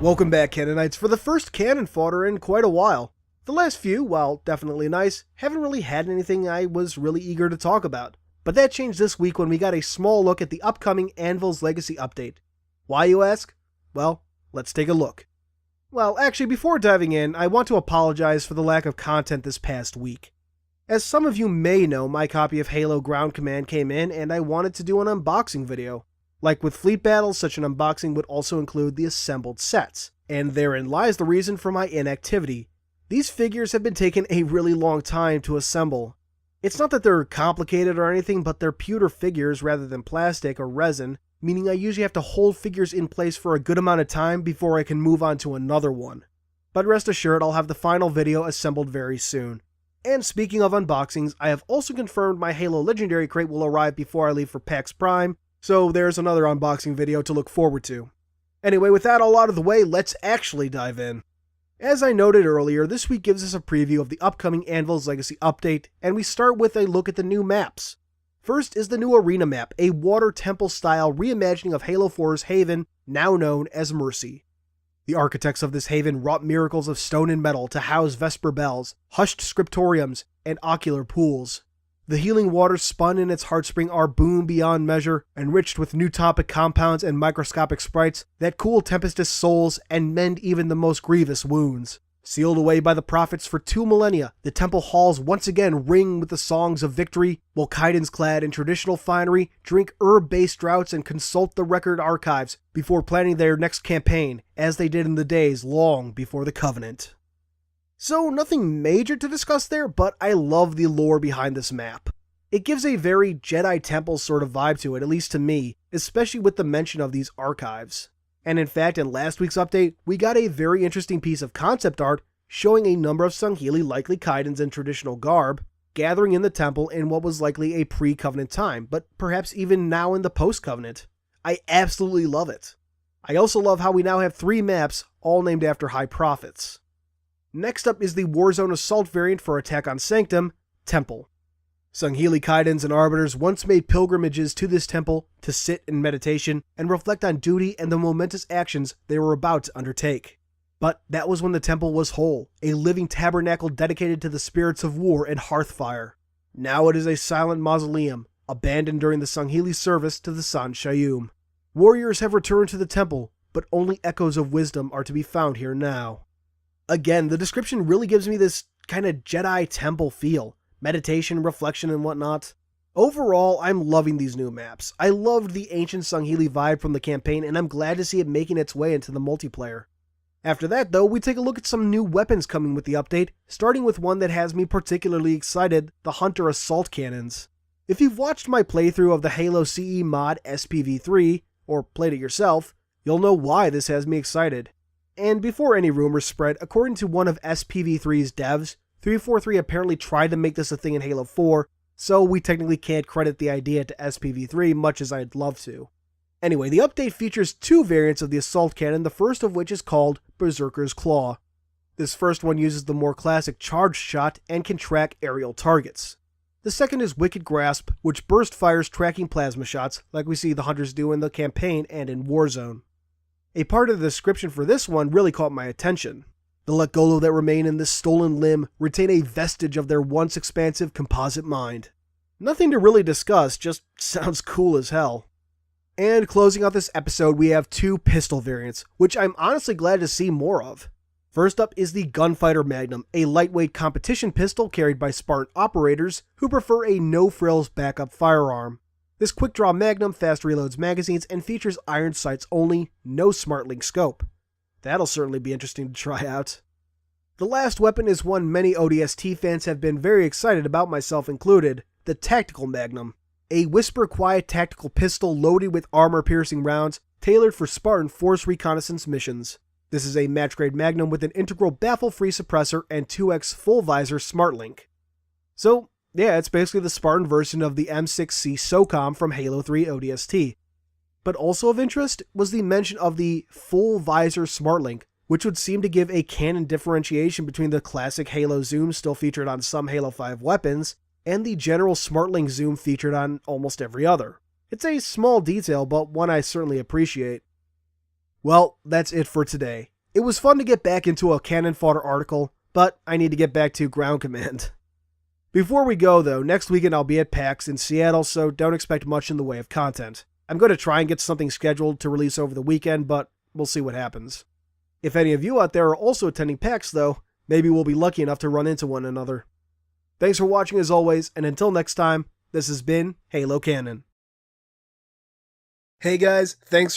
Welcome back, Canonites, for the first Canon Fodder in quite a while. The last few, while definitely nice, haven't really had anything I was really eager to talk about. But that changed this week when we got a small look at the upcoming Anvil's Legacy update. Why, you ask? Well, let's take a look. Well, actually, before diving in, I want to apologize for the lack of content this past week. As some of you may know, my copy of Halo Ground Command came in and I wanted to do an unboxing video. Like with Fleet Battles, such an unboxing would also include the assembled sets, and therein lies the reason for my inactivity. These figures have been taking a really long time to assemble. It's not that they're complicated or anything, but they're pewter figures rather than plastic or resin, meaning I usually have to hold figures in place for a good amount of time before I can move on to another one. But rest assured, I'll have the final video assembled very soon. And speaking of unboxings, I have also confirmed my Halo Legendary crate will arrive before I leave for PAX Prime, so there's another unboxing video to look forward to. Anyway, with that all out of the way, let's actually dive in. As I noted earlier, this week gives us a preview of the upcoming Anvil's Legacy update, and we start with a look at the new maps. First is the new Arena map, a water temple-style reimagining of Halo 4's haven, now known as Mercy. The architects of this haven wrought miracles of stone and metal to house Vesper bells, hushed scriptoriums, and ocular pools. The healing waters spun in its heartspring are boon beyond measure, enriched with new topic compounds and microscopic sprites that cool Tempest's souls and mend even the most grievous wounds. Sealed away by the prophets for 2 millennia, the temple halls once again ring with the songs of victory, while Kaidans clad in traditional finery drink herb-based draughts and consult the record archives before planning their next campaign, as they did in the days long before the Covenant. So nothing major to discuss there, but I love the lore behind this map. It gives a very Jedi Temple sort of vibe to it, at least to me, especially with the mention of these archives. And in fact, in last week's update, we got a very interesting piece of concept art showing a number of Sangheili likely Kaidans in traditional garb, gathering in the temple in what was likely a pre-Covenant time, but perhaps even now in the post-Covenant. I absolutely love it. I also love how we now have 3 maps, all named after High Prophets. Next up is the Warzone Assault variant for Attack on Sanctum, Temple. Sangheili Kaidans and Arbiters once made pilgrimages to this temple to sit in meditation and reflect on duty and the momentous actions they were about to undertake. But that was when the temple was whole, a living tabernacle dedicated to the spirits of war and hearthfire. Now it is a silent mausoleum, abandoned during the Sangheili service to the San Shayum. Warriors have returned to the temple, but only echoes of wisdom are to be found here now. Again, the description really gives me this kind of Jedi temple feel. Meditation, reflection, and whatnot. Overall, I'm loving these new maps. I loved the ancient Sangheili vibe from the campaign, and I'm glad to see it making its way into the multiplayer. After that, though, we take a look at some new weapons coming with the update, starting with one that has me particularly excited, the Hunter Assault Cannons. If you've watched my playthrough of the Halo CE mod SPV3, or played it yourself, you'll know why this has me excited. And before any rumors spread, according to one of SPV3's devs, 343 apparently tried to make this a thing in Halo 4, so we technically can't credit the idea to SPV3 much as I'd love to. Anyway, the update features 2 variants of the assault cannon, the first of which is called Berserker's Claw. This first one uses the more classic charged shot and can track aerial targets. The second is Wicked Grasp, which burst fires tracking plasma shots like we see the hunters do in the campaign and in Warzone. A part of the description for this one really caught my attention. The Lekgolo that remain in this stolen limb retain a vestige of their once expansive composite mind. Nothing to really discuss, just sounds cool as hell. And closing out this episode, we have 2 pistol variants, which I'm honestly glad to see more of. First up is the Gunfighter Magnum, a lightweight competition pistol carried by Spartan operators who prefer a no-frills backup firearm. This quick-draw Magnum fast reloads magazines and features iron sights only, no SmartLink scope. That'll certainly be interesting to try out. The last weapon is one many ODST fans have been very excited about, myself included, the Tactical Magnum. A whisper-quiet tactical pistol loaded with armor-piercing rounds, tailored for Spartan Force reconnaissance missions. This is a match-grade Magnum with an integral baffle-free suppressor and 2x full-visor SmartLink. So, yeah, it's basically the Spartan version of the M6C SOCOM from Halo 3 ODST. But also of interest was the mention of the full-visor SmartLink, which would seem to give a canon differentiation between the classic Halo zoom still featured on some Halo 5 weapons, and the general SmartLink zoom featured on almost every other. It's a small detail, but one I certainly appreciate. Well, that's it for today. It was fun to get back into a Canon Fodder article, but I need to get back to ground command. Before we go though, next weekend I'll be at PAX in Seattle, so don't expect much in the way of content. I'm going to try and get something scheduled to release over the weekend, but we'll see what happens. If any of you out there are also attending PAX though, maybe we'll be lucky enough to run into one another. Thanks for watching as always, and until next time, this has been Halo Canon. Hey guys, thanks